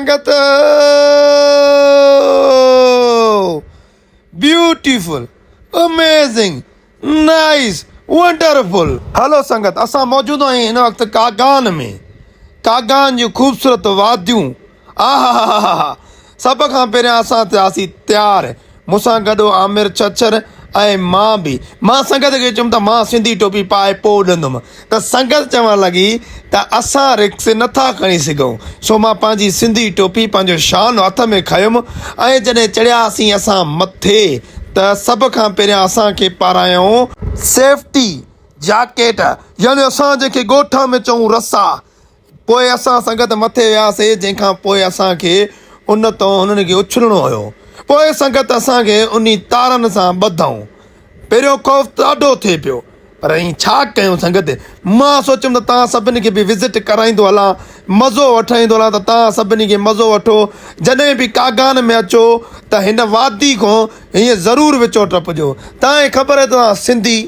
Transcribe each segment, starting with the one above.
संगत beautiful amazing nice wonderful. हलो संगत असां मौजूद आहियूं हिन वक़्तु कागान में। कागान जूं ख़ूबसूरत वादियूं आहा सभ खां पहिरियां असां थियासीं तयारु। मूंसां गॾु आमिर छछर ऐं मां बि। मां संगत खे चयुमि त मां सिंधी टोपी पाए पोइ उॾंदुमि त संगत चवणु लॻी त असां रिक्स नथा खणी सघूं। सो मां पंहिंजी सिंधी टोपी पंहिंजो शान हथ में खयुमि ऐं जॾहिं चढ़ियासीं असां मथे त सभ खां पहिरियां असांखे पारायूं सेफ्टी जैकेट यानी असां जंहिंखे ॻोठ में चऊं रसा। पोइ असां संगत मथे वियासीं जंहिंखां पोइ असांखे उन तां हुननि खे उछलणो हुयो। पोइ संगत असांखे उन तारनि सां ॿधऊं। पहिरियों ख़ौफ़ ॾाढो थिए पियो पर हीअं छा कयूं संगत। मां सोचियुमि त तव्हां सभिनी खे बि विज़िट कराईंदो हलां, मज़ो वठाईंदो हलां त तव्हां सभिनी खे मज़ो वठो। जॾहिं बि कागान में अचो त हिन वादी खां हीअं ज़रूरु विचो टपिजो। तव्हांखे ख़बर आहे त तव्हां सिंधी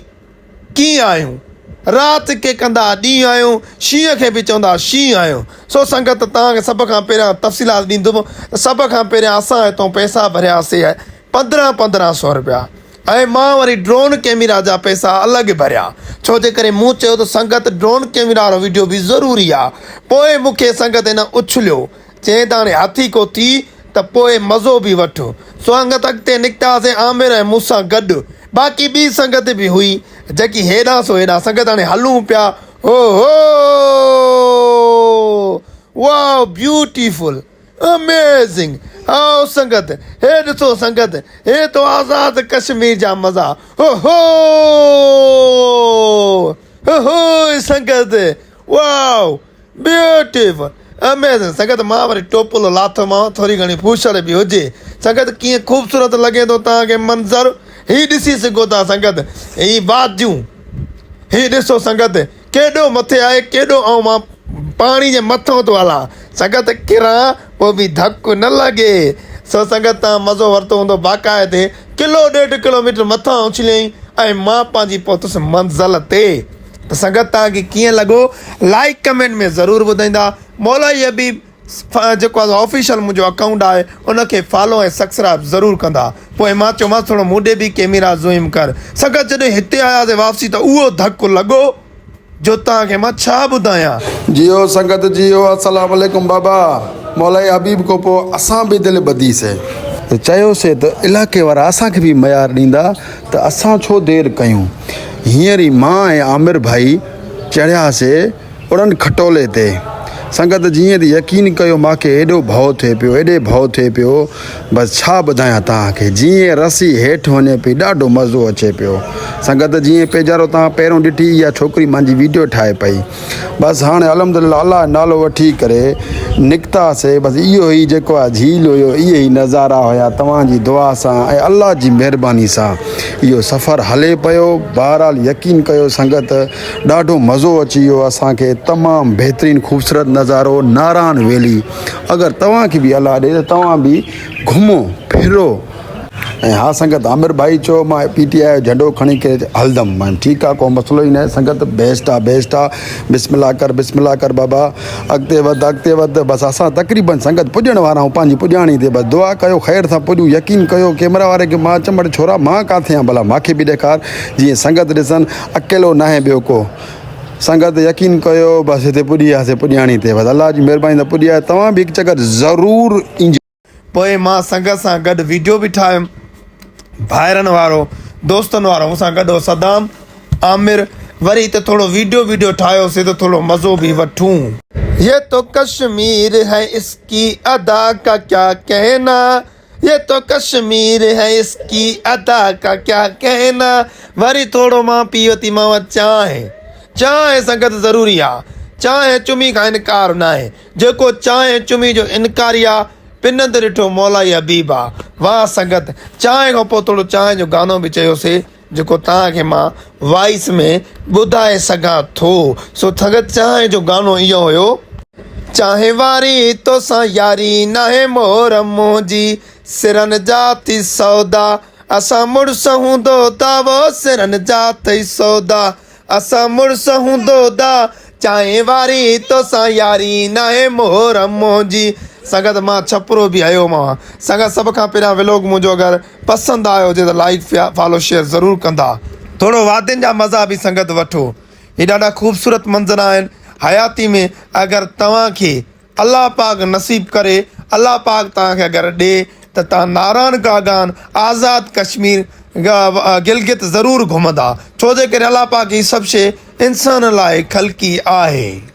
कीअं आहियूं, राति खे कंदा ॾींहुं आहियूं, शींहं खे बि चवंदा शींहं आहियूं। सो संगत तव्हांखे सभ खां पहिरियां तफ़सीलात ॾींदुमि। सभ खां पहिरियां असां हितां पैसा भरियासीं 1500 रुपया ऐं मां वरी ड्रोन कैमरा जा पैसा अलॻि भरिया छो जे करे मूं चयो त संगत ड्रोन कैमरा वारो वीडियो बि ज़रूरी आहे। पोइ मूंखे संगत हिन उछलियो चई त हाणे हाथी को थी त पोइ मज़ो बि वठो। सो संगत अॻिते निकितासीं आमिर ऐं मूंसां गॾु। बाक़ी ॿी संगत बि हुई जेकी हेॾां सो हेॾां। संगत हाणे हलूं पिया। हो वाह ब्यूटीफुल अमेजिंग। आओ संगत हे ॾिसो संगत हे तो आज़ाद कश्मीर जा मज़ा। हो संगत वाह ब्यूटीफुल अमेजिंग। संगत मां वरी टोपलो लाथो मां थोरी घणी फूशड़ बि हुजे। संगत कीअं ख़ूबसूरत लॻे थो तव्हांखे मंज़र ही ॾिसी सघो था संगत। ही वादियूं ही ॾिसो संगत केॾो मथे आहे केॾो ऐं मां पाणी जे मथां थो हलां संगत किरां पोइ बि धकु न लॻे। सो संगत तव्हां मज़ो वरितो हूंदो। बाक़ाइदे 1.5 किलोमीटर मथां उछलियईं ऐं मां पंहिंजी पहुतुसि मंज़िल ते। त संगत तव्हांखे कीअं लॻो लाइक कमेंट में ज़रूरु ॿुधाईंदा। मौलाई हबीब जेको आहे ऑफिशियल मुंहिंजो अकाउंट आहे उनखे फॉलो ऐं सब्सक्राइब ज़रूरु कंदा। पोइ मां चयोमांसि थोरो मूं ॾे बि कैमरा ज़ूम कर। संगत जॾहिं हिते आयासीं वापसी त उहो धकु लॻो जो तव्हांखे मां छा ॿुधायां। जियो संगत जियो अस्सलाम वालेकुम बाबा। मौलाई हबीब खां पोइ असां बि दिलि ॿधीसीं त चयोसीं त इलाइक़े वारा असांखे बि मयार ॾींदा त असां छो देरि कयूं। हींअर ई मां ऐं आमिर भाई चढ़ियासीं उड़न खटोले ते। संगत जीअं त यकीन कयो मूंखे एॾो भउ थिए पियो एॾे भउ थिए पियो बसि छा ॿुधायां तव्हांखे। जीअं रसी हेठि वञे पई ॾाढो मज़ो अचे पियो। संगत जीअं पेजारो तव्हां पहिरियों ॾिठी इहा छोकिरी मुंहिंजी वीडियो ठाहे पई। बसि हाणे अलहमदुलिल्लाह अलाह नालो वठी करे निकितासीं। बसि इहो ई जेको आहे झील हुयो इहे ई नज़ारा हुया तव्हांजी दुआ सां ऐं अलाह जी महिरबानी सां इहो सफ़रु हले पियो। बहरहाल यकीन कयो संगत ॾाढो मज़ो अची वियो असांखे। तमामु बहितरीनु ख़ूबसूरत नज़ारो नारायण वैली। अगरि तव्हांखे बि अलाह ॾे त तव्हां बि घुमो फिरो। ऐं हा संगत आमिर भाई चयो मां PTI जो झंडो खणी करे हलंदमि। मां ठीकु आहे को मसइलो ई न आहे संगत बेस्ट आहे बेस्ट आहे। बिस्मिल्लाह कर बाबा अॻिते वधि। बसि असां तक़रीबन संगत पुॼण वारा आहियूं पंहिंजी पुॼाणी ते। बसि दुआ कयो ख़ैर सां पुॼूं। यकीन कयो कैमरा वारे खे मां चमड़ छोरा मां किथे आहियां भला मूंखे बि ॾेखार जीअं संगत ॾिसनि अकेलो न आहे ॿियो को। संगत यकीन कयो बसि हिते पुॼी वियासीं पुॼाणी ते। बसि अलाह जी महिरबानी सां पुॼी आहे। तव्हां बि हिकु चकर ज़रूरु इंजॉय। पोइ मां संगत सां गॾु वीडियो बि ठाहियुमि भाइरनि वारो दोस्तनि वारो। मूंसां गॾु सदाम आमिर वरी त थोरो वीडियो ठाहियोसीं त थोरो मज़ो बि वठूं। ये तो कश्मीर है इसकी अदा का क्या कहना, ये तो कश्मीर है इसकी अदा का क्या कहना। वरी थोरो मां पी वरिती मां चांहि संगत ज़रूरी आहे। चांहि चुमी खां इनकार न आहे। जेको चांहि चुमी जो इनकारी आहे पिनंद ॾिठो मौलाई हबीब आहे। वाह संगत चांहि खां पोइ थोरो चांहि जो गानो बि चयोसीं जेको तव्हांखे मां वॉइस में ॿुधाए सघां थो। सो संगत चांहि जो गानो इहो हुयो। चांहि वारी तोसां यारी नाहे मोर मुंहिंजी सिरनि जा थी सौदा असां मुड़ुस हूंदो त वो सिरनि जा अथई सौदा असां मुड़ुस हूंदो दा। चांहि वारी तोसां यारी नाहे मोर मुंहिंजी संगत मां छपरो बि आयोमांव। संगत सभ खां पहिरियां व्लॉग मुंहिंजो अगरि पसंदि आयो हुजे त लाइक फॉलो शेयर ज़रूरु कंदा। थोरो वादियुनि जा मज़ा बि संगत वठो। हे ॾाढा ख़ूबसूरत मंज़र आहिनि हयाती में। अगरि तव्हांखे अलाह पाक नसीब करे, अलाह पाक तव्हांखे अगरि ॾिए त तव्हां नारायण कागान, आज़ाद कश्मीर, गिलगित ज़रूरु घुमंदा। छो जे करे अलाह पाक हीअ सभु शइ इंसान लाइ ख़लक़ी आहे।